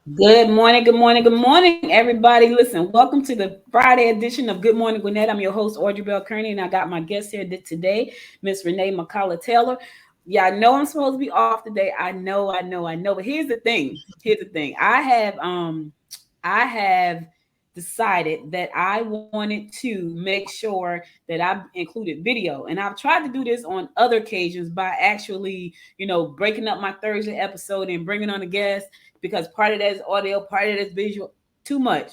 Good morning, good morning, good morning, everybody. Listen, welcome to the Friday edition of Good Morning Gwinnett. I'm your host, Audrey Bell Kearney, and I got my guest here today, Miss Renee McCalla-Taylor. Yeah, I know I'm supposed to be off today. I know. But here's the thing. I have decided that I wanted to make sure that I included video. And I've tried to do this on other occasions by actually, breaking up my Thursday episode and bringing on a guest because part of that is audio, part of that is visual. Too much.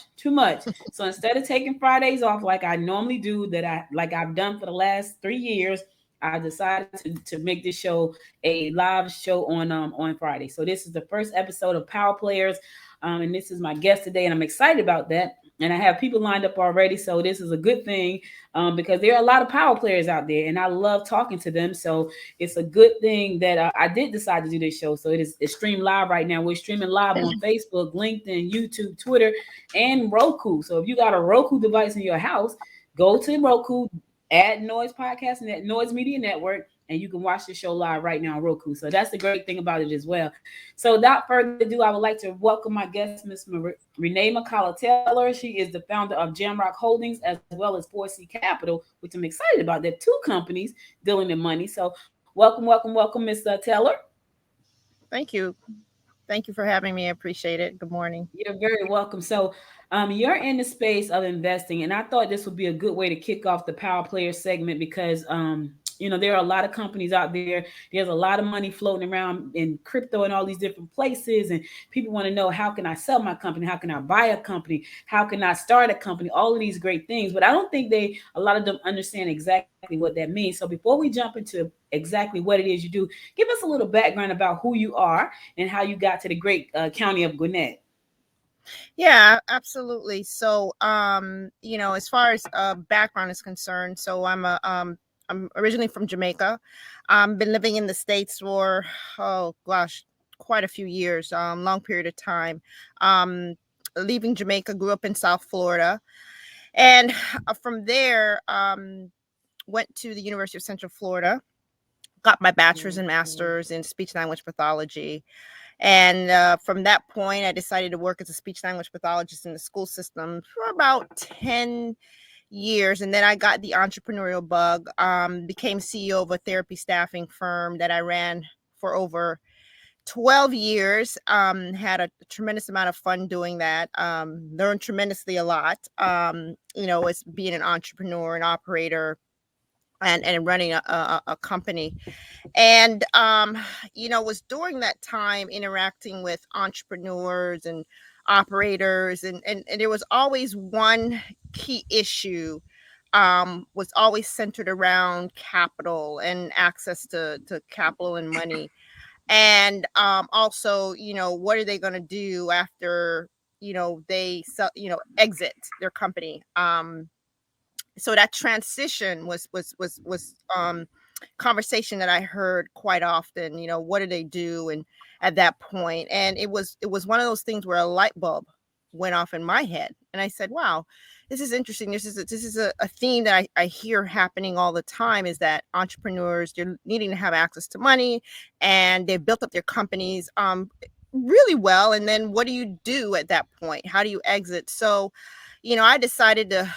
So instead of taking Fridays off like I normally do, I've done for the last 3 years, I decided to make this show a live show on Friday. So this is the first episode of Power Players, and this is my guest today, and I'm excited about that. And I have people lined up already, so this is a good thing because there are a lot of power players out there, and I love talking to them. So it's a good thing that I did decide to do this show. So it's streamed live right now. We're streaming live on Facebook, LinkedIn, YouTube, Twitter, and Roku. So if you got a Roku device in your house, go to Roku, add Noise Podcast and that Noise Media Network, and you can watch the show live right now on Roku. So that's the great thing about it as well. So without further ado, I would like to welcome my guest, Miss Renee McCalla-Taylor. She is the founder of Jamrock Holdings as well as 4C Capital, which I'm excited about. They're two companies dealing in money. So welcome, Miss Taylor. Thank you. Thank you for having me. I appreciate it. Good morning. You're very welcome. So, you're in the space of investing, and I thought this would be a good way to kick off the Power Player segment because, there are a lot of companies out there. There's a lot of money floating around in crypto and all these different places, and people want to know how can I sell my company, how can I buy a company, how can I start a company, all of these great things. But I don't think a lot of them understand exactly what that means. So before we jump into exactly what it is you do, give us a little background about who you are and how you got to the great county of Gwinnett. Yeah, absolutely. So, as far as background is concerned, so I'm originally from Jamaica. Been living in the States for, oh gosh, quite a few years, long period of time. Um, Leaving Jamaica, grew up in South Florida, and from there, went to the University of Central Florida. Got my bachelor's and master's in speech language pathology. And from that point, I decided to work as a speech language pathologist in the school system for about 10 years. And then I got the entrepreneurial bug, became CEO of a therapy staffing firm that I ran for over 12 years. Had a tremendous amount of fun doing that. Learned tremendously a lot, as being an entrepreneur and operator and running a company. And was during that time interacting with entrepreneurs and operators, and there was always one key issue, was always centered around capital and access to capital and money. And also, what are they going to do after they sell, exit their company. So that transition was conversation that I heard quite often. What do they do? And at that point, and it was one of those things where a light bulb went off in my head, and I said, wow, this is interesting. This is a theme that I hear happening all the time, is that entrepreneurs, they're needing to have access to money, and they've built up their companies really well, and then what do you do at that point? How do you exit? So I decided to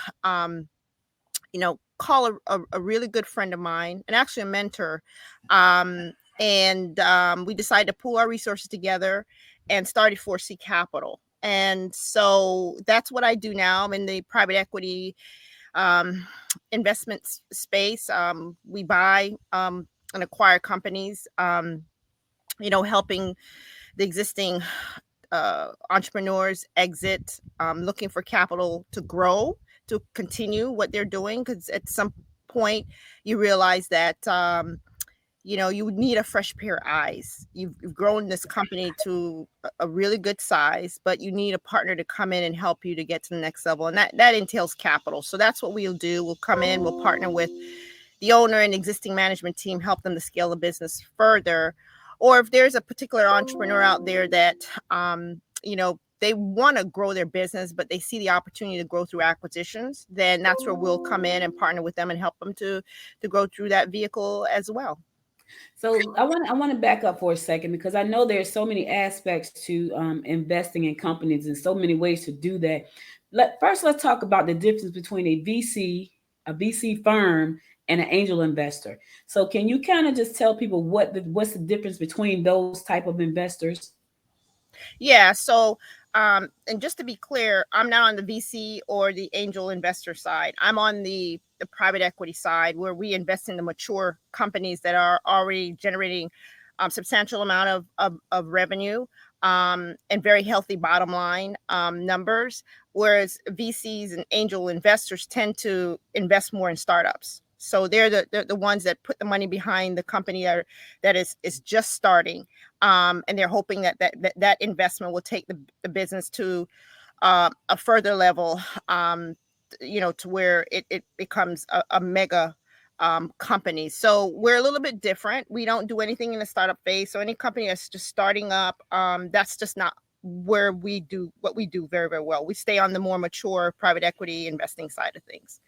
call a really good friend of mine, and actually a mentor. And we decided to pool our resources together and started 4C Capital. And so that's what I do now. I'm in the private equity investment space. We buy and acquire companies, helping the existing entrepreneurs exit, looking for capital to grow, to continue what they're doing, because at some point you realize that you would need a fresh pair of eyes. You've grown this company to a really good size, but you need a partner to come in and help you to get to the next level, and that entails capital. So that's what we'll do. We'll come in, we'll partner with the owner and existing management team, help them to scale the business further. Or if there's a particular entrepreneur out there that they want to grow their business, but they see the opportunity to grow through acquisitions, then that's where we'll come in and partner with them and help them to grow through that vehicle as well. So I want to back up for a second because I know there's so many aspects to investing in companies and so many ways to do that. Let's talk about the difference between a VC firm, and an angel investor. So can you kind of just tell people what's the difference between those type of investors? Yeah. So, and just to be clear, I'm not on the VC or the angel investor side. I'm on the private equity side, where we invest in the mature companies that are already generating substantial amount of revenue, and very healthy bottom line numbers. Whereas VCs and angel investors tend to invest more in startups. So they're the ones that put the money behind the company that is just starting, and they're hoping that investment will take the business to a further level, to where it becomes a mega company. So we're a little bit different. We don't do anything in the startup phase. So any company that's just starting up, that's just not where we do what we do very, very well. We stay on the more mature private equity investing side of things.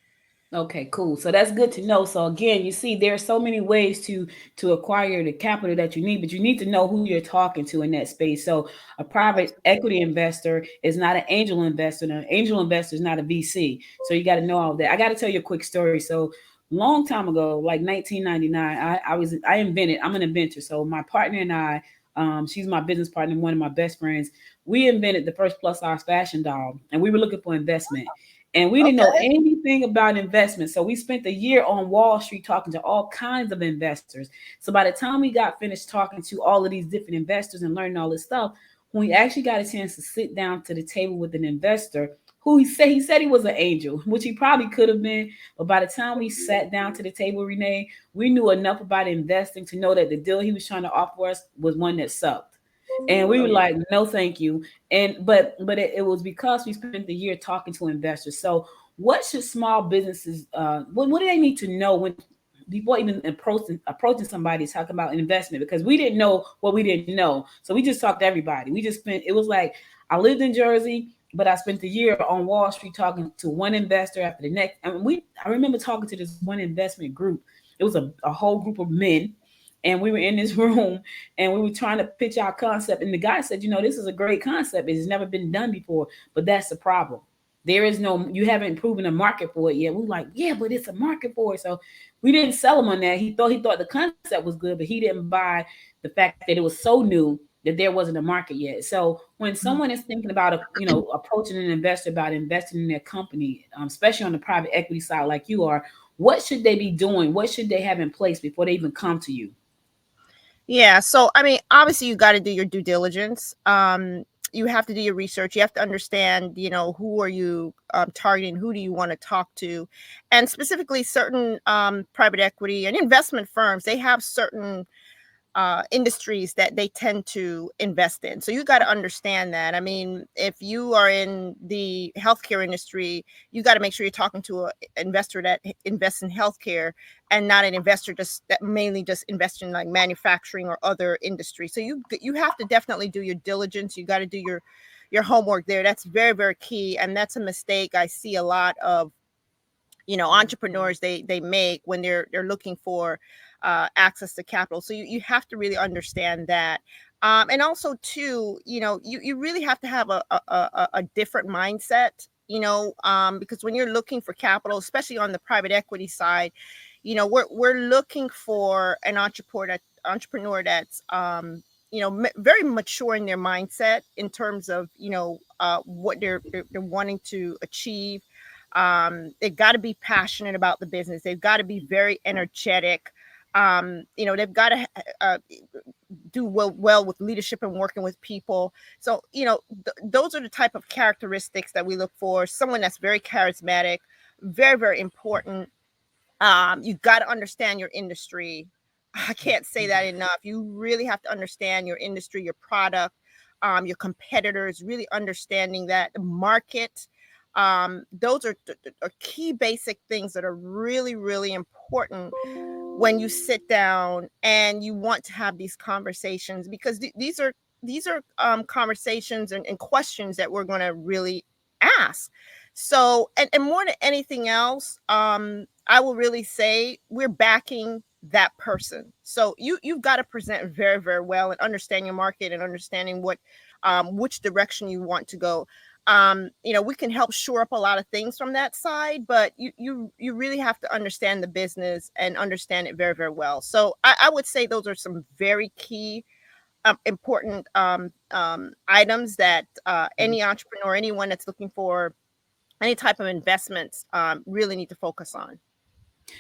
Okay, cool. So that's good to know. So again, you see, there are so many ways to acquire the capital that you need, but you need to know who you're talking to in that space. So a private equity investor is not an angel investor, and an angel investor is not a VC. So you got to know all that. I got to tell you a quick story. So long time ago, like 1999, I invented. I'm an inventor. So my partner and I, she's my business partner, one of my best friends. We invented the first plus size fashion doll, and we were looking for investment, and we didn't know Okay. anything about investment. So we spent a year on Wall Street talking to all kinds of investors. So by the time we got finished talking to all of these different investors and learning all this stuff, when we actually got a chance to sit down to the table with an investor who he said he was an angel, which he probably could have been. But by the time we sat down to the table, Renee, we knew enough about investing to know that the deal he was trying to offer us was one that sucked. And we were Okay. like, no, thank you. And but it was because we spent the year talking to investors. So what should small businesses what do they need to know when before even approaching somebody talking about investment? Because we didn't know what we didn't know. So we just talked to everybody. We just spent it was like I lived in Jersey, but I spent the year on Wall Street talking to one investor after the next. And I remember talking to this one investment group. It was a whole group of men, and we were in this room, and we were trying to pitch our concept. And the guy said, this is a great concept. It's never been done before, but that's the problem. You haven't proven a market for it yet. We were like, yeah, but it's a market for it. So we didn't sell him on that. He thought the concept was good, but he didn't buy the fact that it was so new that there wasn't a market yet. So when someone is thinking about approaching an investor about investing in their company, especially on the private equity side like you are, what should they be doing? What should they have in place before they even come to you? Yeah. So, I mean, obviously, you got to do your due diligence. You have to do your research. You have to understand, who are you targeting? Who do you want to talk to? And specifically, certain private equity and investment firms, they have certain industries that they tend to invest in. So you got to understand that. I mean, if you are in the healthcare industry, you got to make sure you're talking to an investor that invests in healthcare, and not an investor just that mainly just invests in like manufacturing or other industries. So you have to definitely do your diligence. You got to do your homework there. That's very, very key, and that's a mistake I see a lot of entrepreneurs they make when they're looking for access to capital. So you have to really understand that, and also too, you really have to have a different mindset, because when you're looking for capital, especially on the private equity side, we're looking for an entrepreneur that's very mature in their mindset in terms of what they're wanting to achieve. They've got to be passionate about the business. They've got to be very energetic. They've got to do well with leadership and working with people. So, those are the type of characteristics that we look for. Someone that's very charismatic, very, very important. You got to understand your industry. I can't say that enough. You really have to understand your industry, your product, your competitors, really understanding that the market. Those are key basic things that are really, really important when you sit down and you want to have these conversations, because these are conversations and questions that we're going to really ask. So, and more than anything else, I will really say we're backing that person. So you've got to present very, very well and understand your market and understanding what which direction you want to go. We can help shore up a lot of things from that side, but you really have to understand the business and understand it very, very well. So I would say those are some very key important items that any entrepreneur, anyone that's looking for any type of investments, really need to focus on.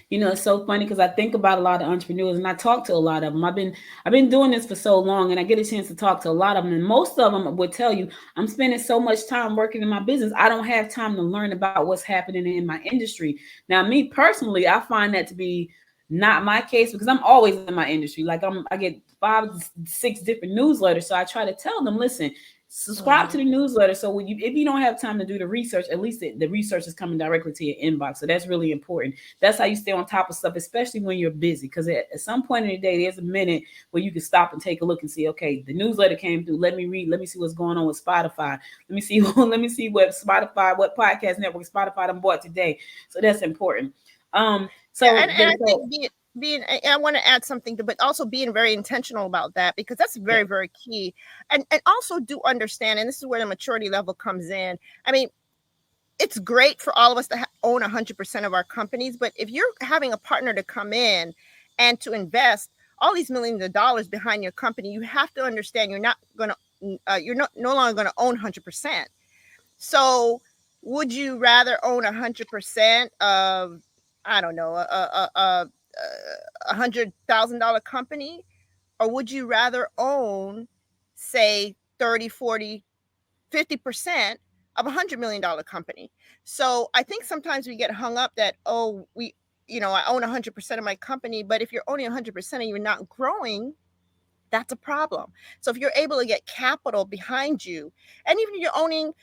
It's so funny because I think about a lot of entrepreneurs and I talk to a lot of them. I've been doing this for so long, and I get a chance to talk to a lot of them. And most of them would tell you, I'm spending so much time working in my business, I don't have time to learn about what's happening in my industry. Now, me personally, I find that to be not my case because I'm always in my industry. Like I get 5, 6 different newsletters. So I try to tell them, listen, subscribe to the newsletter. So if you don't have time to do the research, at least the research is coming directly to your inbox. So that's really important. That's how you stay on top of stuff, especially when you're busy. Because at some point in the day, there's a minute where you can stop and take a look and see, okay, the newsletter came through. Let me read. Let me see what's going on with Spotify. Let me see. Let me see what podcast network Spotify done bought today. So that's important. And I think I want to add something but also being very intentional about that, because that's very, very key. And also do understand, and this is where the maturity level comes in. I mean, it's great for all of us to own 100% of our companies, but if you're having a partner to come in and to invest all these millions of dollars behind your company, you have to understand you're no longer going to own 100%. So would you rather own 100% of, I don't know, a $100,000 company, or would you rather own, say, 30, 40, 50% of $100 million company? So I think sometimes we get hung up that, I own 100% of my company, but if you're owning 100% and you're not growing, that's a problem. So if you're able to get capital behind you, and even if you're owning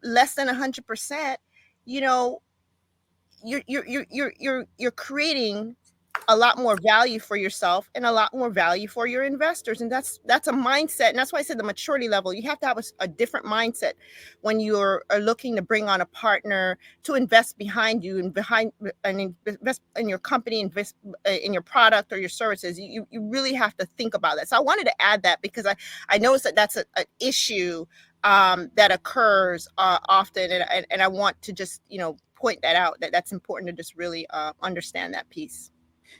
less than 100%, you're creating a lot more value for yourself and a lot more value for your investors. And that's a mindset. And that's why I said the maturity level, you have to have a different mindset when are looking to bring on a partner to invest behind you and invest in your company, invest in your product or your services. You really have to think about that. So I wanted to add that because I noticed that that's an issue that occurs often. And I want to just, point that out, that's important to just really understand that piece.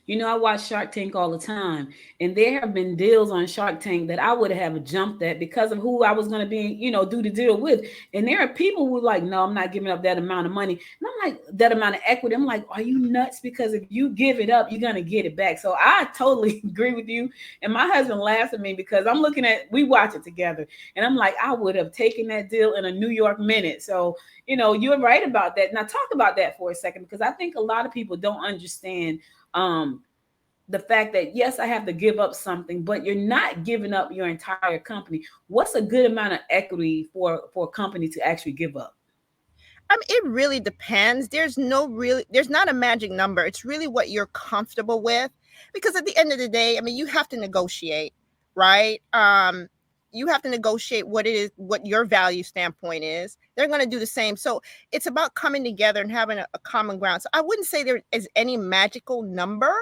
I watch Shark Tank all the time, and there have been deals on Shark Tank that I would have jumped at because of who I was going to be, do the deal with. And there are people who are like, no, I'm not giving up that amount of money. And I'm like, that amount of equity. I'm like, are you nuts? Because if you give it up, you're going to get it back. So I totally agree with you. And my husband laughs at me because we watch it together. And I'm like, I would have taken that deal in a New York minute. So, you're right about that. Now talk about that for a second, because I think a lot of people don't understand the fact that, yes, I have to give up something, but you're not giving up your entire company. What's a good amount of equity for a company to actually give up? I mean, it really depends. There's not a magic number. It's really what you're comfortable with, because at the end of the day, I mean, you have to negotiate, right? You have to negotiate what it is, what your value standpoint is. They're going to do the same. So it's about coming together and having a common ground. So I wouldn't say there is any magical number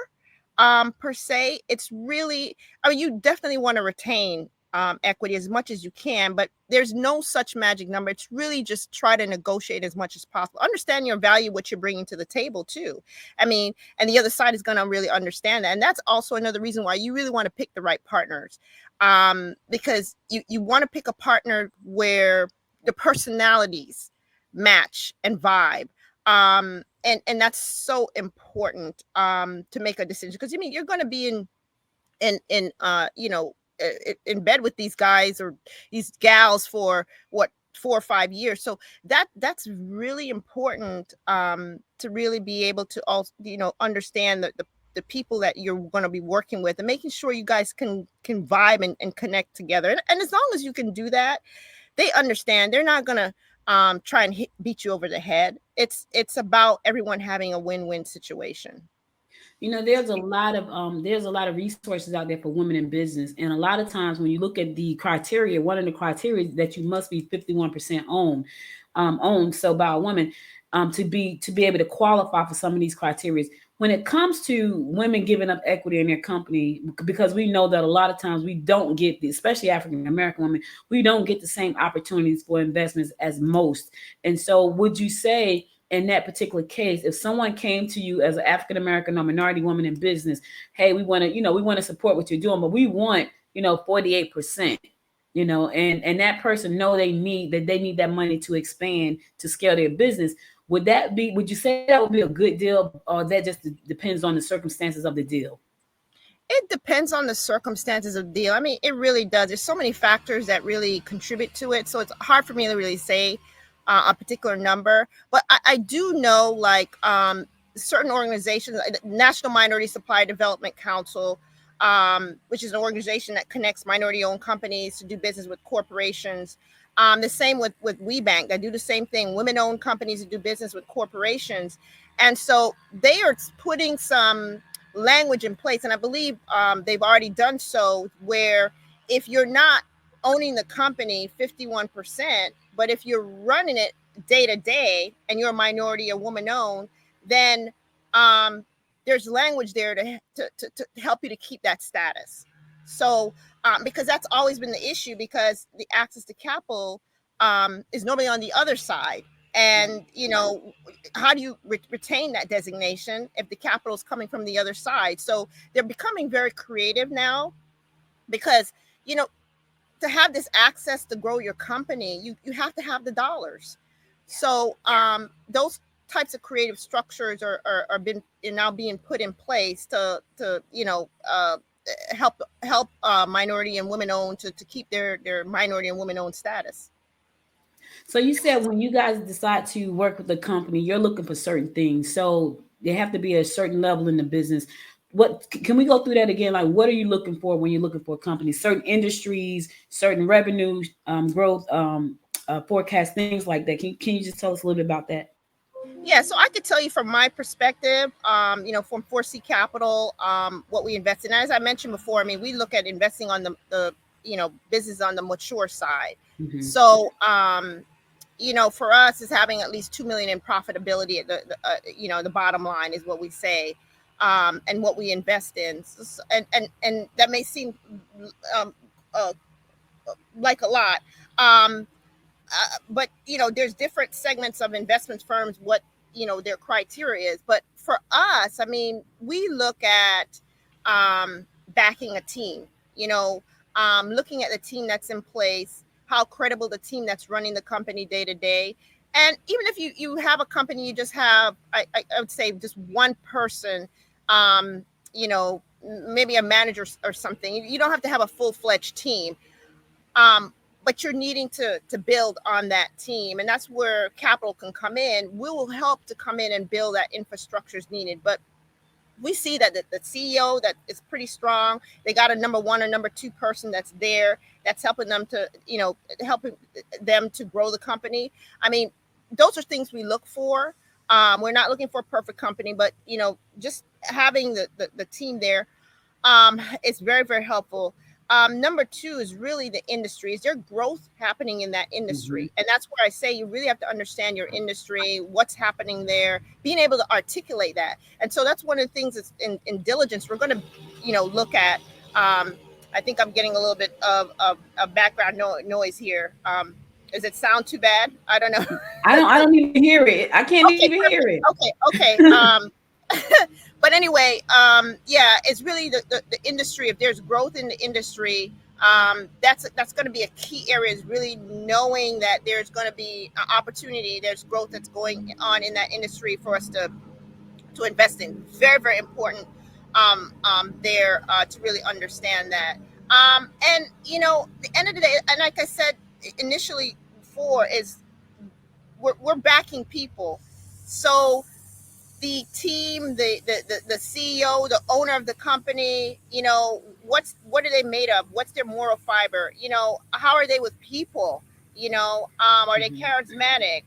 per se. It's really, I mean, you definitely want to retain equity as much as you can, but there's no such magic number. It's really just try to negotiate as much as possible. Understand your value, what you're bringing to the table too. I mean, and the other side is going to really understand that. And that's also another reason why you really want to pick the right partners, because you want to pick a partner where the personalities match and vibe. And that's so important to make a decision, because I mean, you're going to be in bed with these guys or these gals for 4 or 5 years. So that's really important to really be able to also, understand the people that you're going to be working with, and making sure you guys can vibe and connect together. And as long as you can do that, they understand. They're not going to try and beat you over the head. It's about everyone having a win-win situation. There's a lot of resources out there for women in business, and a lot of times when you look at the criteria, one of the criteria is that you must be 51% owned, so by a woman, to be able to qualify for some of these criteria. when it comes to women giving up equity in their company, because we know that a lot of times we don't get the, especially African American women, we don't get the same opportunities for investments as most. And so, would you say in that particular case, if someone came to you as an African American or minority woman in business, hey, we want to, we want to support what you're doing, but we want, 48%, and that person know they need that money to expand, to scale their business. Would you say that would be a good deal, or that just depends on the circumstances of the deal? It depends on the circumstances of the deal. I mean, it really does. There's so many factors that really contribute to it. So it's hard for me to really say a particular number. But I do know, like, certain organizations, National Minority Supply Development Council, which is an organization that connects minority-owned companies to do business with corporations. The same with WeBank, that do the same thing. Women-owned companies that do business with corporations. And so they are putting some language in place, and I believe they've already done so, where if you're not owning the company 51%, but if you're running it day to day and you're a minority or woman owned, then there's language there to help you to keep that status. So because that's always been the issue, because the access to capital is normally on the other side. And how do you retain that designation if the capital is coming from the other side? So they're becoming very creative now, because to have this access to grow your company, you have to have the dollars. So those types of creative structures are now being put in place to help minority and women owned to keep their minority and women owned status. So you said when you guys decide to work with a company, you're looking for certain things. So they have to be a certain level in the business. What can we go through that again? Like, what are you looking for when you're looking for a company? Certain industries, certain revenue growth forecast, things like that. Can you just tell us a little bit about that? Yeah, so I could tell you from my perspective, from 4C Capital, what we invest in. As I mentioned before, I mean, we look at investing on the business on the mature side. Mm-hmm. So, for us, is having at least 2 million in profitability at the bottom line is what we say, and what we invest in. So, and that may seem like a lot. But there's different segments of investment firms, what their criteria is. But for us, I mean, we look at backing a team, looking at the team that's in place, how credible the team that's running the company day to day. And even if you have a company, you just have, I would say, just one person, maybe a manager or something. You don't have to have a full-fledged team. But you're needing to build on that team. And that's where capital can come in. We will help to come in and build that infrastructure is needed. But we see that the CEO that is pretty strong. They got a number one or number two person that's there, that's helping them to grow the company. I mean, those are things we look for. We're not looking for a perfect company, but just having the team there is very, very helpful. Number two is really the industry. Is there growth happening in that industry? Mm-hmm. And that's where I say you really have to understand your industry, what's happening there, being able to articulate that. And so that's one of the things that's in diligence we're going to, look at. I think I'm getting a little bit of background noise here. Does it sound too bad? I don't know. I don't even hear it. I can't even perfect. hear it. Okay. But anyway, it's really the industry. If there's growth in the industry, that's going to be a key area, is really knowing that there's going to be an opportunity, there's growth that's going on in that industry for us to invest in. Very, very important there to really understand that. And, the end of the day, and like I said initially before, is we're backing people. So the team, the CEO, the owner of the company, what are they made of? What's their moral fiber? How are they with people? Are they charismatic?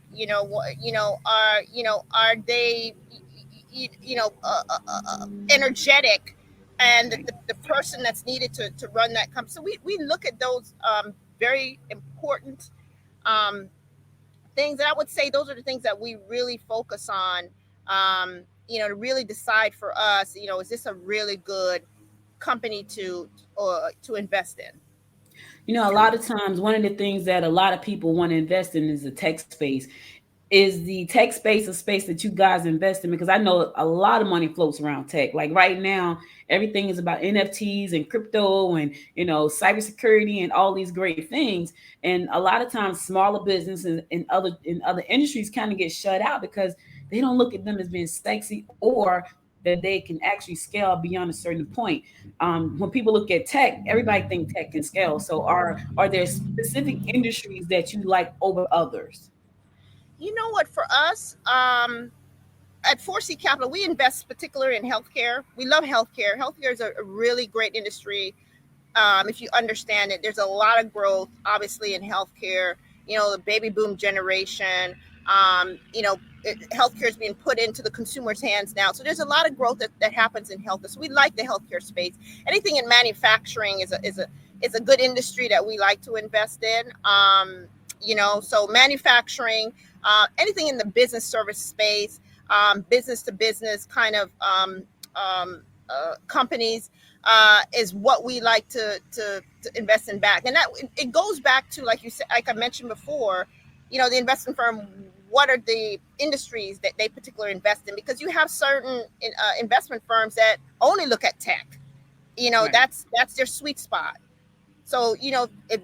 Are they, energetic? And the person that's needed to run that company. So we look at those very important things. And I would say those are the things that we really focus on to really decide for us, is this a really good company to invest in? A lot of times, one of the things that a lot of people want to invest in is the tech space. Is the tech space a space that you guys invest in? Because I know a lot of money floats around tech. Like right now, everything is about NFTs and crypto and cybersecurity and all these great things. And a lot of times, smaller businesses in other industries kind of get shut out because they don't look at them as being sexy or that they can actually scale beyond a certain point. When people look at tech, everybody think tech can scale. So are there specific industries that you like over others? You know what? For us, at 4C Capital, we invest particularly in healthcare. We love healthcare. Healthcare is a really great industry. If you understand it, there's a lot of growth, obviously, in healthcare. The baby boom generation. Healthcare is being put into the consumer's hands now. So there's a lot of growth that happens in health. So we like the healthcare space. Anything in manufacturing is a good industry that we like to invest in. So manufacturing, anything in the business service space, business to business kind of companies is what we like to invest in back. And that it goes back to, like you said, like I mentioned before, the investment firm, what are the industries that they particularly invest in? Because you have certain investment firms that only look at tech. Right. That's their sweet spot. So if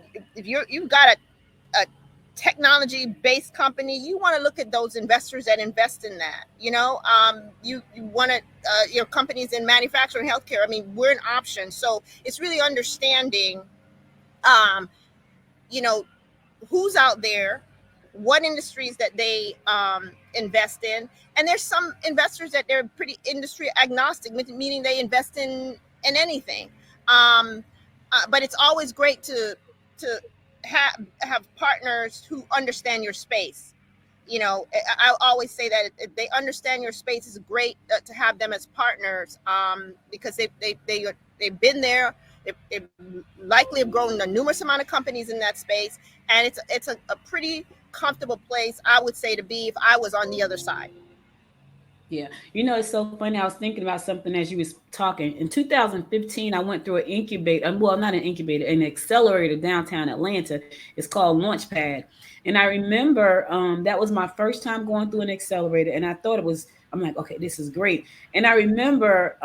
you've got a technology based company, you want to look at those investors that invest in that. You want to your companies in manufacturing, healthcare. I mean, we're an option. So it's really understanding um, you know who's out there, what industries that they invest in. And there's some investors that they're pretty industry agnostic, meaning they invest in anything. Um, but it's always great to have partners who understand your space. I always say that if they understand your space, it's great to have them as partners, because they've been there. They likely have grown a numerous amount of companies in that space, and it's a pretty comfortable place, I would say, to be if I was on the other side. Yeah. It's so funny. I was thinking about something as you was talking. In 2015, I went through an incubator, well, not an incubator, an accelerator downtown Atlanta. It's called Launchpad. And I remember that was my first time going through an accelerator. And I thought I'm like, okay, this is great. And I remember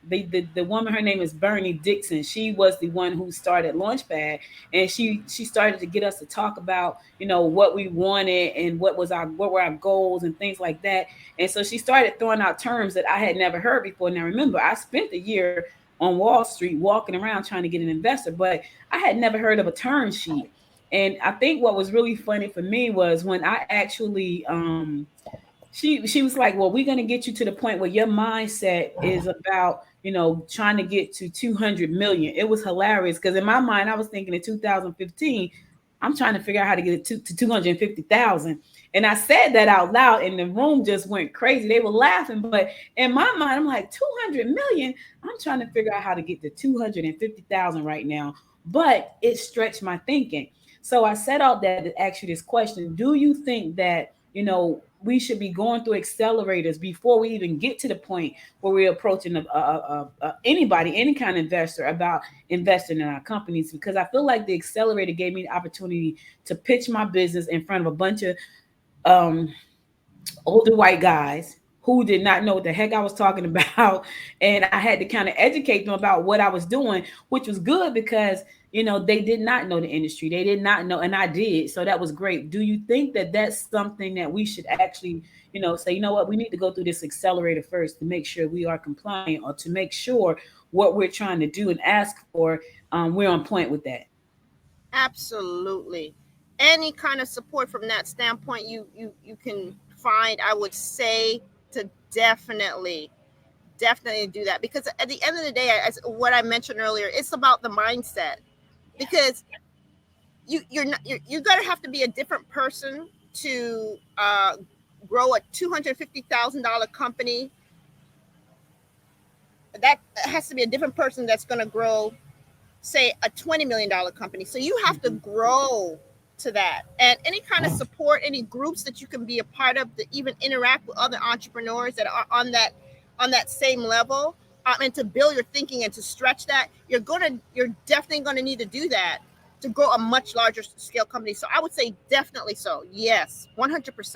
the woman, her name is Bernie Dixon. She was the one who started Launchpad. And she started to get us to talk about, what we wanted and what were our goals and things like that. And so she started throwing out terms that I had never heard before. Now, remember, I spent a year on Wall Street walking around trying to get an investor, but I had never heard of a term sheet. And I think what was really funny for me was when I actually, she was like, well, we're going to get you to the point where your mindset is about, trying to get to 200 million. It was hilarious because in my mind, I was thinking in 2015, I'm trying to figure out how to get it to 250,000. And I said that out loud and the room just went crazy. They were laughing. But in my mind, I'm like, 200 million? I'm trying to figure out how to get to 250,000 right now. But it stretched my thinking. So I set out that to ask you this question. Do you think that, we should be going through accelerators before we even get to the point where we're approaching anybody, any kind of investor about investing in our companies? Because I feel like the accelerator gave me the opportunity to pitch my business in front of a bunch of um, older white guys who did not know what the heck I was talking about. And I had to kind of educate them about what I was doing, which was good because, they did not know the industry. They did not know, and I did. So that was great. Do you think that that's something that we should actually, say, what, we need to go through this accelerator first to make sure we are compliant or to make sure what we're trying to do and ask for, we're on point with that? Absolutely. Any kind of support from that standpoint you can find, I would say, to definitely do that, because at the end of the day, as what I mentioned earlier, it's about the mindset. Because you're gonna have to be a different person to grow a $250,000 company. That has to be a different person that's going to grow, say, a $20 million company. So you have to grow to that, and any kind of support, any groups that you can be a part of that even interact with other entrepreneurs that are on that same level, and to build your thinking and to stretch that, you're definitely going to need to do that to grow a much larger scale company. So I would say definitely so. Yes, 100%.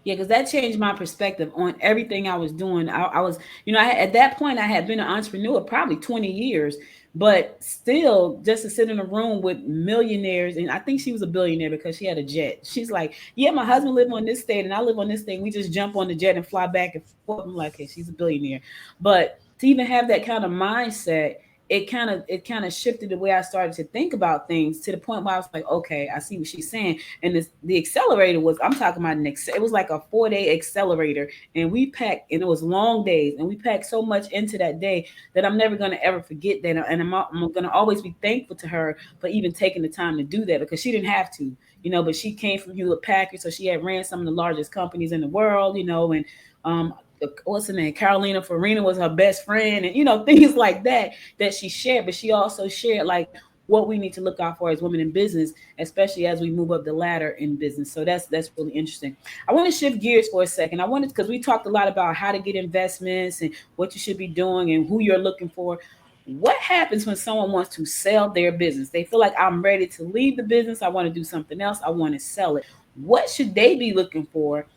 Yeah, because that changed my perspective on everything I was doing. I was, at that point, I had been an entrepreneur probably 20 years, but still just to sit in a room with millionaires. And I think she was a billionaire because she had a jet. She's like, yeah, my husband live on this state and I live on this state. We just jump on the jet and fly back and forth. I'm like, hey, she's a billionaire. But to even have that kind of mindset, it kind of shifted the way I started to think about things to the point where I was like, okay, I see what she's saying. And the accelerator was, I'm talking about it was like a 4-day accelerator, and we packed, and it was long days, and we packed so much into that day that I'm never going to ever forget that. And I'm going to always be thankful to her for even taking the time to do that, because she didn't have to, but she came from Hewlett Packard, so she had ran some of the largest companies in the world, and um, what's her name? Carolina Farina was her best friend, and things like that she shared. But she also shared like what we need to look out for as women in business, especially as we move up the ladder in business. So that's really interesting. I want to shift gears for a second. I wanted, because we talked a lot about how to get investments and what you should be doing and who you're looking for. What happens when someone wants to sell their business? They feel like, I'm ready to leave the business. I want to do something else. I want to sell it. What should they be looking for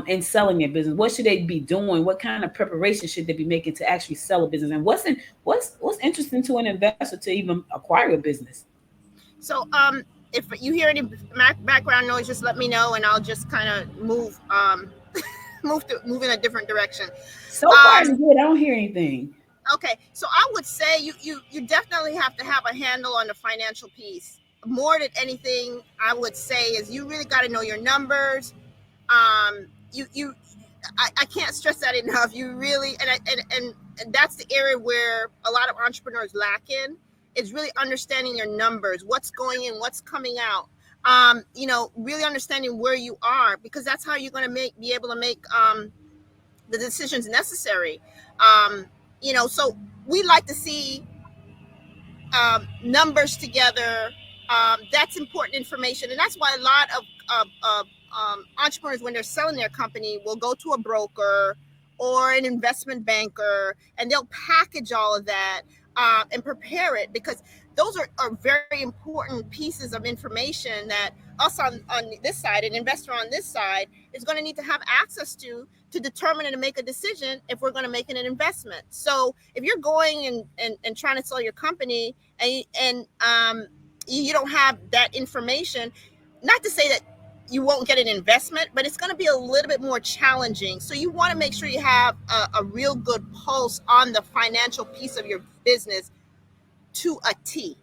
in selling their business? What should they be doing? What kind of preparation should they be making to actually sell a business? And what's interesting to an investor to even acquire a business? So if you hear any background noise, just let me know, and I'll just kind of move in a different direction. So far, it's good. I don't hear anything. Okay, so I would say you definitely have to have a handle on the financial piece. More than anything, I would say is you really got to know your numbers. You I can't stress that enough. You really, and that's the area where a lot of entrepreneurs lack in, is really understanding your numbers, what's going in, what's coming out. Really understanding where you are, because that's how you're going to be able to make the decisions necessary. So we like to see numbers together. That's important information, and that's why a lot of entrepreneurs, when they're selling their company, will go to a broker or an investment banker, and they'll package all of that and prepare it, because those are very important pieces of information that us on this side, an investor on this side, is going to need to have access to determine and to make a decision if we're going to make an investment. So if you're going and trying to sell your company, and you don't have that information, not to say that you won't get an investment, but it's going to be a little bit more challenging. So you want to make sure you have a real good pulse on the financial piece of your business to a T.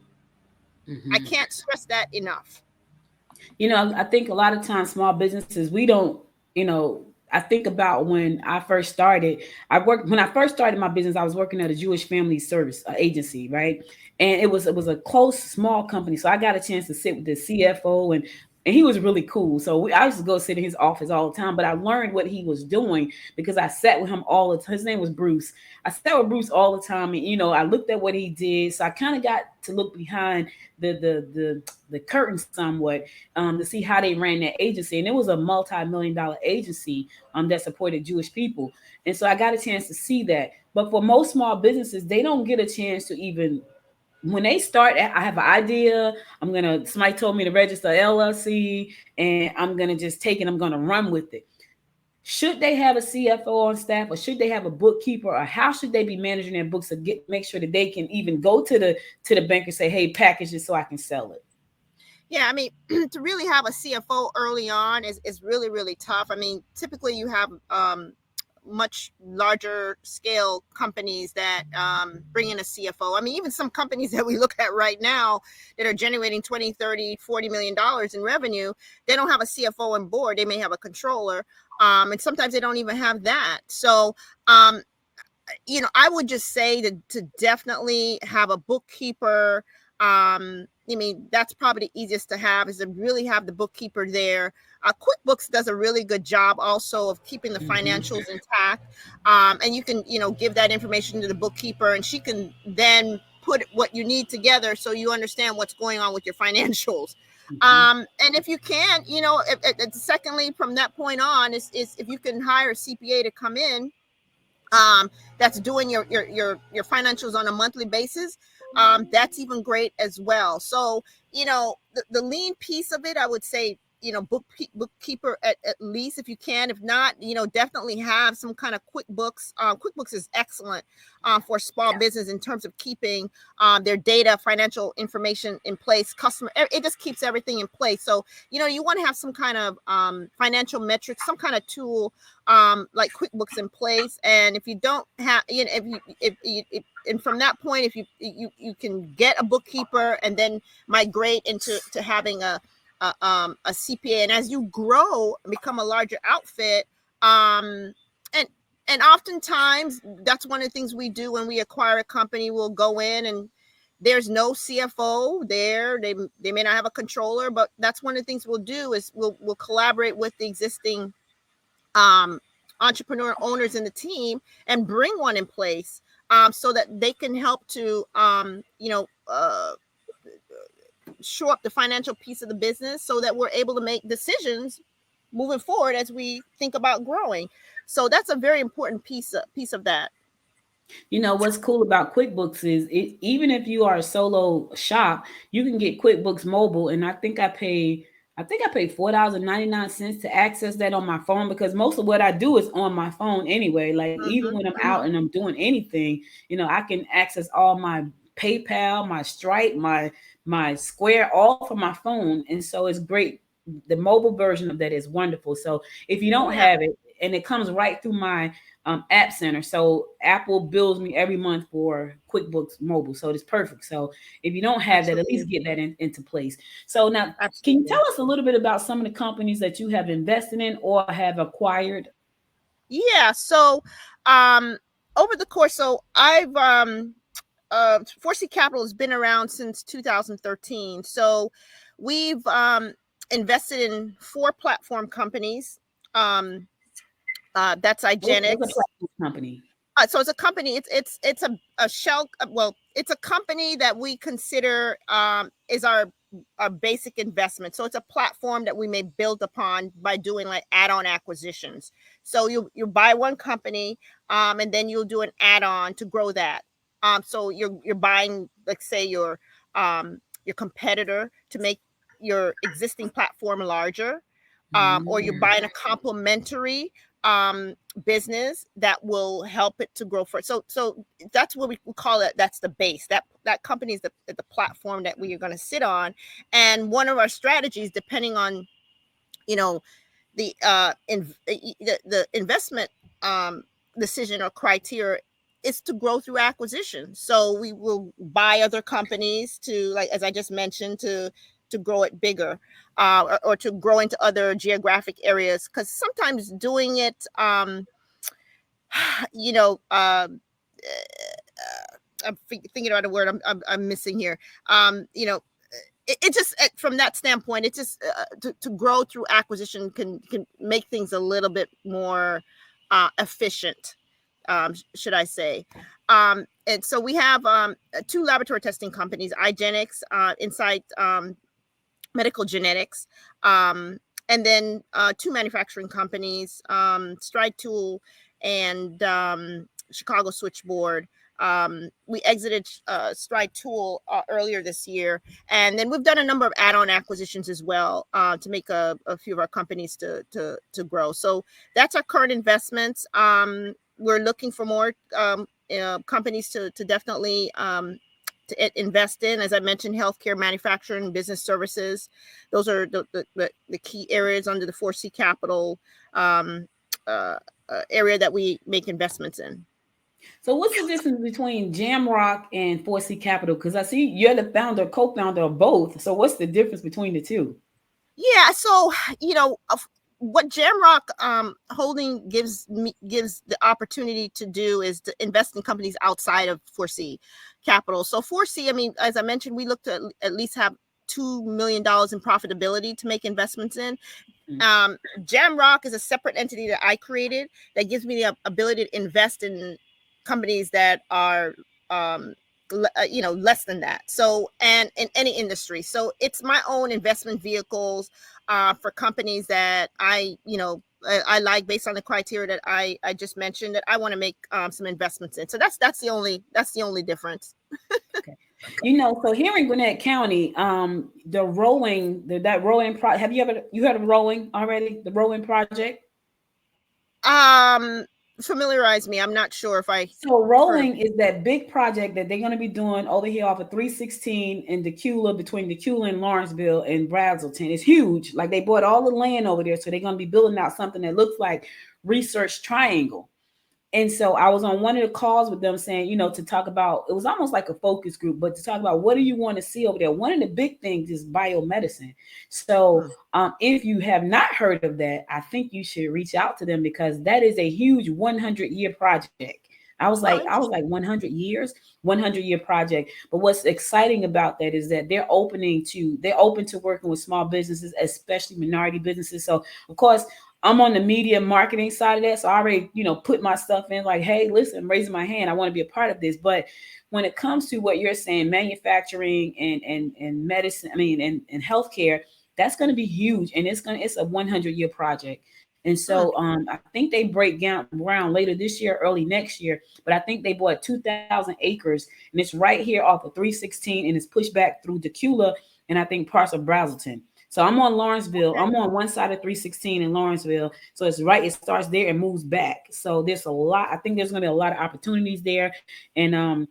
Mm-hmm. I can't stress that enough. I think a lot of times small businesses, we don't, I think about when I first started. When I first started my business, I was working at a Jewish family service agency, right? And it was a close, small company. So I got a chance to sit with the CFO, and he was really cool. So I used to go sit in his office all the time, but I learned what he was doing because I sat with him all the time. His name was Bruce. I sat with Bruce all the time, and I looked at what he did. So I kind of got to look behind the curtain somewhat, to see how they ran that agency. And it was a multi-million-dollar agency that supported Jewish people. And so I got a chance to see that. But for most small businesses, they don't get a chance to even, when they start, I have an idea. Somebody told me to register LLC, and I'm gonna just take it. I'm gonna run with it. Should they have a CFO on staff, or should they have a bookkeeper, or how should they be managing their books to make sure that they can even go to the bank and say, hey, package it so I can sell it? Yeah, I mean, to really have a CFO early on is really, really tough. I mean, typically you have much larger scale companies that bring in a CFO. I mean, even some companies that we look at right now that are generating 20, 30, $40 million in revenue, they don't have a CFO on board. They may have a controller. And sometimes they don't even have that. So, I would just say to definitely have a bookkeeper. I mean, that's probably the easiest to have, is to really have the bookkeeper there. QuickBooks does a really good job also of keeping the financials intact. And you can, give that information to the bookkeeper, and she can then put what you need together so you understand what's going on with your financials. Mhm. And if you can, secondly, from that point on, is if you can hire a CPA to come in, that's doing your financials on a monthly basis, that's even great as well. So the lean piece of it, I would say, bookkeeper at least, if you can. If not, definitely have some kind of QuickBooks. QuickBooks is excellent for small business in terms of keeping their data, financial information in place. It just keeps everything in place. So you want to have some kind of financial metrics, some kind of tool like QuickBooks in place. And if you don't have, if and from that point, if you can get a bookkeeper and then migrate into having a CPA, and as you grow and become a larger outfit, and oftentimes that's one of the things we do when we acquire a company. We'll go in and there's no CFO there. They may not have a controller, but that's one of the things we'll do is we'll collaborate with the existing entrepreneur owners in the team and bring one in place, so that they can help to shore up the financial piece of the business, so that we're able to make decisions moving forward as we think about growing. So that's a very important piece of that. What's cool about QuickBooks is even if you are a solo shop, you can get QuickBooks Mobile, and I think I pay $4.99 to access that on my phone, because most of what I do is on my phone anyway. Like even when I'm out and I'm doing anything, I can access all my PayPal, my Stripe, my Square, all from my phone, and so it's great. The mobile version of that is wonderful. So if you don't Yeah, have it, and it comes right through my App Center. So Apple bills me every month for QuickBooks Mobile. So it's perfect. So if you don't have that, at least absolutely, get that into place. So now, can you tell absolutely. us a little bit about some of the companies that you have invested in or have acquired? Yeah. So, um, over the course, so I've 4C Capital has been around since 2013. So we've invested in 4 platform companies. Um, that's What's a IGeneX. platform company? So it's a company. It's a shell. Well, it's a company that we consider is our basic investment. So it's a platform that we may build upon by doing like add-on acquisitions. So you buy one company, and then you'll do an add-on to grow that. So you're buying, let's say, your competitor to make your existing platform larger, or you're Mm. buying a complementary um business that will help it to grow further. So that's what we call it. That's the base. That company is the platform that we are going to sit on. And one of our strategies, depending on you know the investment um decision or criteria, is to grow through acquisition. So we will buy other companies to, like as I just mentioned, to grow it bigger, or to grow into other geographic areas, because sometimes doing it you know, I'm thinking about a word I'm missing here. It just, from that standpoint, it just to grow through acquisition can make things a little bit more efficient, should I say. And so we have 2 laboratory testing companies, IGeneX, Insight Medical Genetics, and then 2 manufacturing companies, Stride Tool and Chicago Switchboard. We exited Stride Tool earlier this year, and then we've done a number of add-on acquisitions as well, to make a few of our companies to grow. So that's our current investments. We're looking for more companies to definitely to invest in. As I mentioned, healthcare, manufacturing, business services. Those are the key areas under the 4C Capital um, area that we make investments in. So what's the difference between Jamrock and 4C Capital? Because I see you're the founder, co-founder of both. So what's the difference between the two? Yeah, so what Jamrock Holding gives the opportunity to do is to invest in companies outside of 4C Capital. So 4C, I mean, as I mentioned, we look to at least have $2 million in profitability to make investments in. Mm. Jamrock is a separate entity that I created that gives me the ability to invest in companies that are um, less than that. So, and in any industry. So it's my own investment vehicles for companies that I like, based on the criteria that I just mentioned, that I want to make some investments in. So that's the only difference. Okay. So here in Gwinnett County, the rowing, that rowing project, you heard of rowing already? The rowing project? Um, Familiarize me. I'm not sure if I So heard of rowing it. is that big project that they're going to be doing over here off of 316 in Decula, between Decula and Lawrenceville and Brazelton. It's huge. Like, they bought all the land over there, so they're going to be building out something that looks like Research Triangle. And so I was on one of the calls with them saying, to talk about, it was almost like a focus group, but to talk about what do you want to see over there? One of the big things is biomedicine. So if you have not heard of that, I think you should reach out to them, because that is a huge 100-year project. I was like 100 years, 100-year project. But what's exciting about that is that they're open to working with small businesses, especially minority businesses. So of course, I'm on the media marketing side of that. So I already, put my stuff in, like, hey, listen, I'm raising my hand. I want to be a part of this. But when it comes to what you're saying, manufacturing and medicine, and healthcare, that's going to be huge. And it's a 100-year project. And so I think they break ground later this year, early next year. But I think they bought 2,000 acres, and it's right here off of 316, and it's pushed back through Decula and I think parts of Brazelton. So I'm on Lawrenceville. Okay. I'm on one side of 316 in Lawrenceville. So it's right. It starts there and moves back. So there's a lot. I think there's going to be a lot of opportunities there. And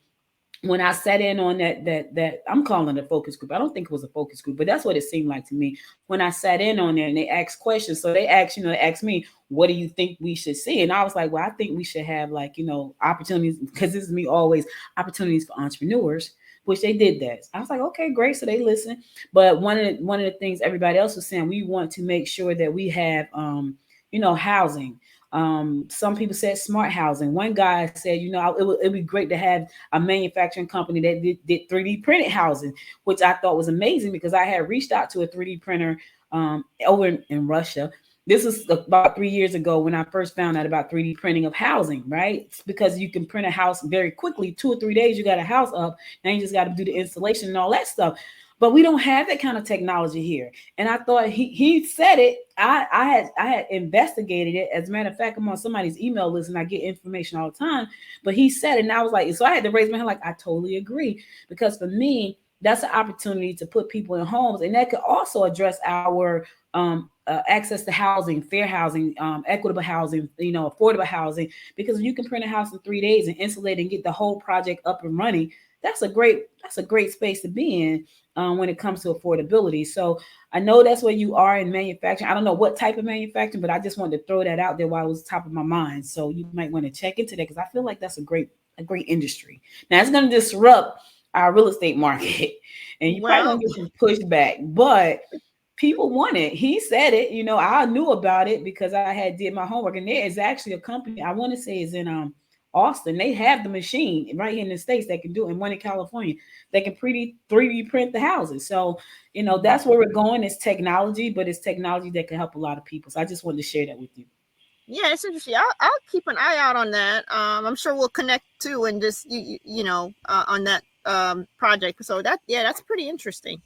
when I sat in on that I'm calling it a focus group. I don't think it was a focus group, but that's what it seemed like to me when I sat in on there, and they asked questions. So they asked me, what do you think we should see? And I was like, well, I think we should have, like, opportunities, because this is me always, opportunities for entrepreneurs, which they did that. I was like, okay, great. So they listen. But one of the things everybody else was saying, we want to make sure that we have housing. Some people said smart housing. One guy said, it'd be great to have a manufacturing company that did 3D printed housing, which I thought was amazing, because I had reached out to a 3D printer over in Russia. This was about 3 years ago when I first found out about 3D printing of housing, right? It's because you can print a house very quickly. 2 or 3 days, you got a house up. Now you just got to do the installation and all that stuff. But we don't have that kind of technology here. And I thought he said it. I had investigated it. As a matter of fact, I'm on somebody's email list and I get information all the time. But he said it, and I was like, so I had to raise my hand, like, I totally agree. Because for me, that's an opportunity to put people in homes, and that could also address our access to housing, fair housing, equitable housing, affordable housing. Because if you can print a house in 3 days and insulate and get the whole project up and running, that's a great space to be in when it comes to affordability. So I know that's where you are in manufacturing. I don't know what type of manufacturing, but I just wanted to throw that out there while it was top of my mind. So you might want to check into that, because I feel like that's a great industry. Now it's going to disrupt our real estate market, and you're probably Well, going to get some pushback, but people want it. He said it. I knew about it because I had did my homework, and there is actually a company, I want to say is in Austin. They have the machine right here in the States that can do it, and one in California. They can 3D print the houses. So, that's where we're going. It's technology, but it's technology that can help a lot of people. So I just wanted to share that with you. yeah, it's interesting. I'll keep an eye out on that. I'm sure we'll connect too, and just on that project. So that's pretty interesting.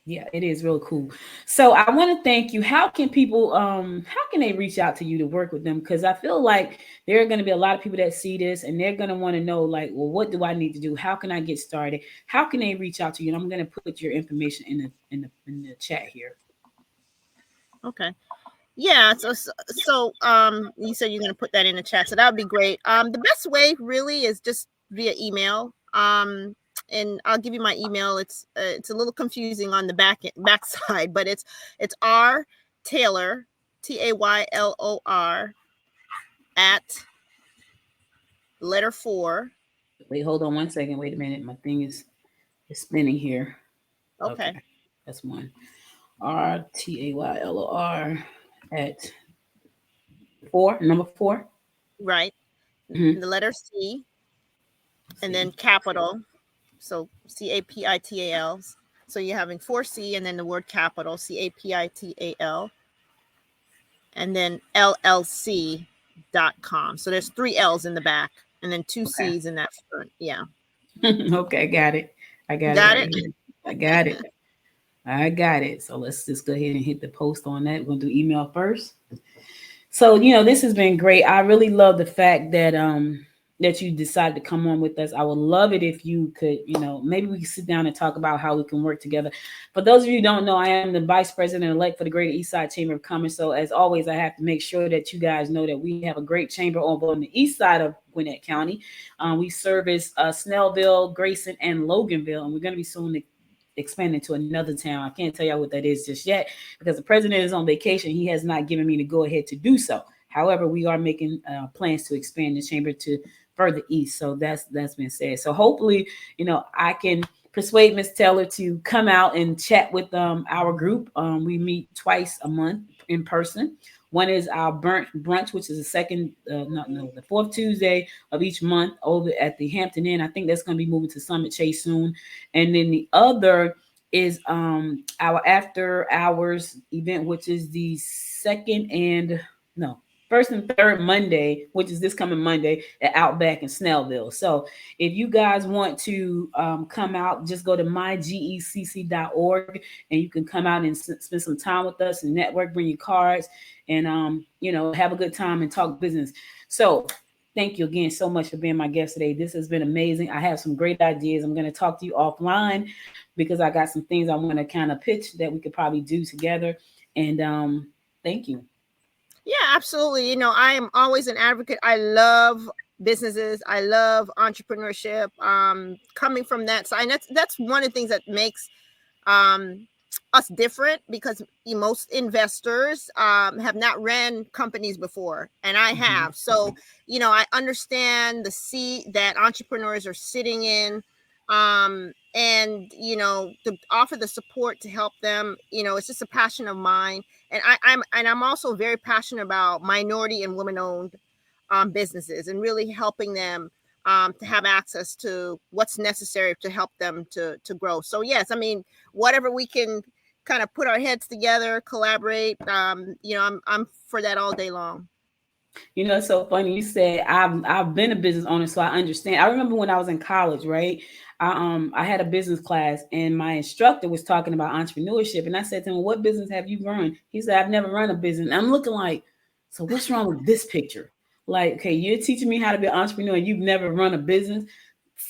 Yeah, it is real cool. So I want to thank you. How can people how can they reach out to you to work with them? Because I feel like there are going to be a lot of people that see this, and they're going to want to know, like, well, what do I need to do? How can I get started? How can they reach out to you? And I'm going to put your information in the chat here. Okay. Yeah, you said you're going to put that in the chat, so that would be great. The best way really is just via email. And I'll give you my email. It's a little confusing on the back side, but it's R Taylor, Taylor at letter 4. Wait, hold on one second. Wait a minute. My thing is spinning here. Okay. Okay, that's one. RTAYLOR at number 4. Right. Mm-hmm. The letter C, and then capital. So CAPITAL. So you're having 4C and then the word capital, CAPITAL, and then LLC.com. So there's 3 L's in the back and then 2 Okay. C's in that front. Yeah. Okay, got it. I got it Got right it? here. I got it. I got it. So let's just go ahead and hit the post on that. We're gonna do email first. So, this has been great. I really love the fact that you decided to come on with us. I would love it if you could, maybe we could sit down and talk about how we can work together. For those of you who don't know, I am the vice president elect for the Greater East Side Chamber of Commerce. So as always, I have to make sure that you guys know that we have a great chamber over on the east side of Gwinnett County. We service Snellville, Grayson, and Loganville, and we're going to be soon expanding to another town. I can't tell y'all what that is just yet because the president is on vacation. He has not given me the go ahead to do so. However, we are making plans to expand the chamber to further east. So that's been said. So hopefully, I can persuade Miss Taylor to come out and chat with our group. We meet twice a month in person. One is our brunch, which is the second, no, the fourth Tuesday of each month over at the Hampton Inn. I think that's going to be moving to Summit Chase soon. And then the other is our after hours event, which is the second and no first and third Monday, which is this coming Monday at Outback in Snellville. So if you guys want to come out, just go to mygecc.org and you can come out and spend some time with us and network, bring your cards, and have a good time and talk business. So thank you again so much for being my guest today. This has been amazing. I have some great ideas. I'm going to talk to you offline because I got some things I want to kind of pitch that we could probably do together. And thank you. Yeah, absolutely. I am always an advocate. I love businesses. I love entrepreneurship. Coming from that side, and that's one of the things that makes um, us different, because most investors have not ran companies before, and I Mhm. have. So, I understand the seat that entrepreneurs are sitting in, and to offer the support to help them. It's just a passion of mine, and I'm also very passionate about minority and women-owned businesses, and really helping them to have access to what's necessary to help them to grow. So yes, I mean, whatever we can kind of put our heads together, collaborate. I'm for that all day long. It's so funny. You said I've been a business owner, so I understand. I remember when I was in college, right? I had a business class, and my instructor was talking about entrepreneurship, and I said to him, "What business have you run?" He said, "I've never run a business." And I'm looking like, so what's wrong with this picture? Like, okay, you're teaching me how to be an entrepreneur, and you've never run a business.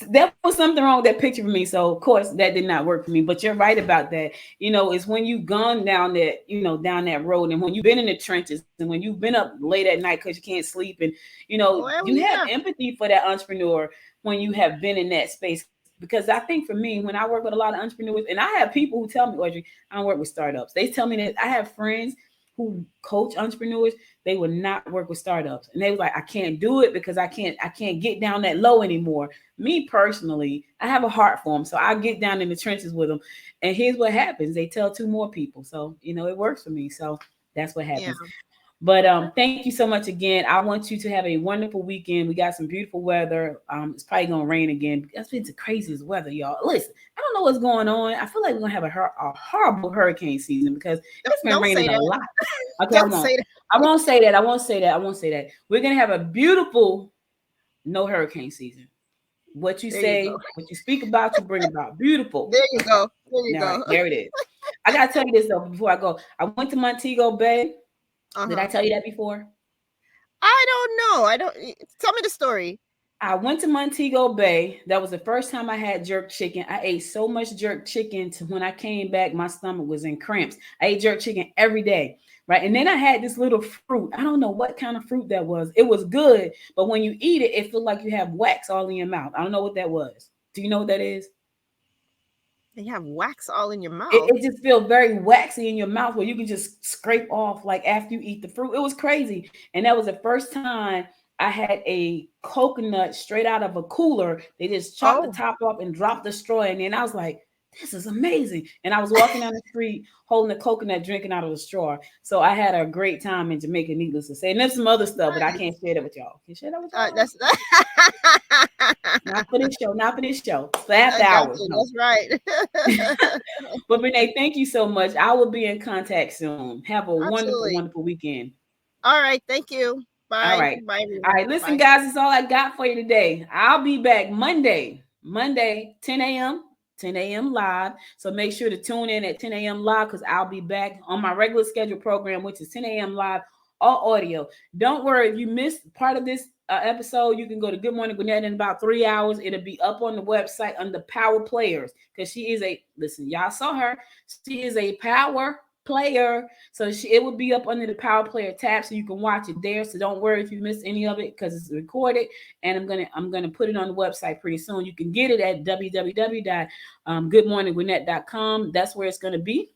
That was something wrong with that picture for me. So of course that did not work for me. But you're right about that. It's when you've gone down that, down that road, and when you've been in the trenches, and when you've been up late at night because you can't sleep, and Well, you have yeah. empathy for that entrepreneur when you have been in that space. Because I think for me, when I work with a lot of entrepreneurs, and I have people who tell me, Audrey, I don't work with startups. They tell me that I have friends who coach entrepreneurs, they would not work with startups. And they were like, I can't do it because I can't get down that low anymore. Me personally, I have a heart for them. So I get down in the trenches with them. And here's what happens. They tell two more people. So, it works for me. So that's what Yeah. happens. But thank you so much again. I want you to have a wonderful weekend. We got some beautiful weather. It's probably gonna rain again. That's been the craziest weather, y'all. Listen, I don't know what's going on. I feel like we're gonna have a horrible hurricane season because Don't, it's been don't raining say a that. lot. Okay, I Don't won't. say that. I won't say that. I won't say that. I won't say that. We're gonna have a beautiful no hurricane season. What you There you say, go. what you speak about, you bring about. Beautiful. There you go. There you All right, go. there it is. I gotta tell you this though before I go. I went to Montego Bay. Did I Uh-huh. tell you that before? I don't know. I don't. Tell me the story. I went to Montego Bay. That was the first time I had jerk chicken. I ate so much jerk chicken to when I came back, my stomach was in cramps. I ate jerk chicken every day, right? And then I had this little fruit. I don't know what kind of fruit that was. It was good, but when you eat it, it feels like you have wax all in your mouth. I don't know what that was. Do you know what that is? You have wax all in your it, mouth. it just feels very waxy in your mouth where you can just scrape off like after you eat the fruit. It was crazy. And that was the first time I had a coconut straight out of a cooler. They just chopped the Oh, top off and dropped the straw in there. And I was like, this is amazing. And I was walking down the street holding a coconut, drinking out of a straw. So I had a great time in Jamaica, needless to say. And there's some other stuff, but I can't nice. share that with y'all. Can you share that with y'all? That's that. Not for this show. Not for this show. For after I got hours. you. No. That's right. But Renee, thank you so much. I will be in contact soon. Have a wonderful, Absolutely. wonderful weekend. All right. Thank you. All Bye. right. Bye, All everyone. right. Listen, Bye. guys, that's all I got for you today. I'll be back Monday. Monday, 10 a.m. 10 a.m. live. So make sure to tune in at 10 a.m. live because I'll be back on my regular schedule program, which is 10 a.m. live, all audio. Don't worry if you missed part of this episode. You can go to Good Morning Gwinnett in about 3 hours. It'll be up on the website under Power Players because she is listen, y'all saw her. She is a power player. So it will be up under the Power Player tab so you can watch it there. So don't worry if you missed any of it because it's recorded. And I'm gonna put it on the website pretty soon. You can get it at www.goodmorninggwinnett.com. That's where it's gonna be.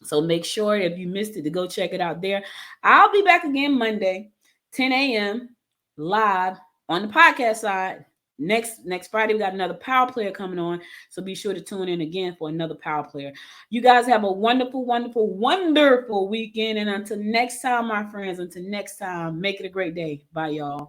So make sure if you missed it to go check it out there. I'll be back again Monday, 10 a.m. live on the podcast side. Next Friday, we got another Power Player coming on. So be sure to tune in again for another Power Player. You guys have a wonderful, wonderful, wonderful weekend. And until next time, my friends, until next time, make it a great day. Bye, y'all.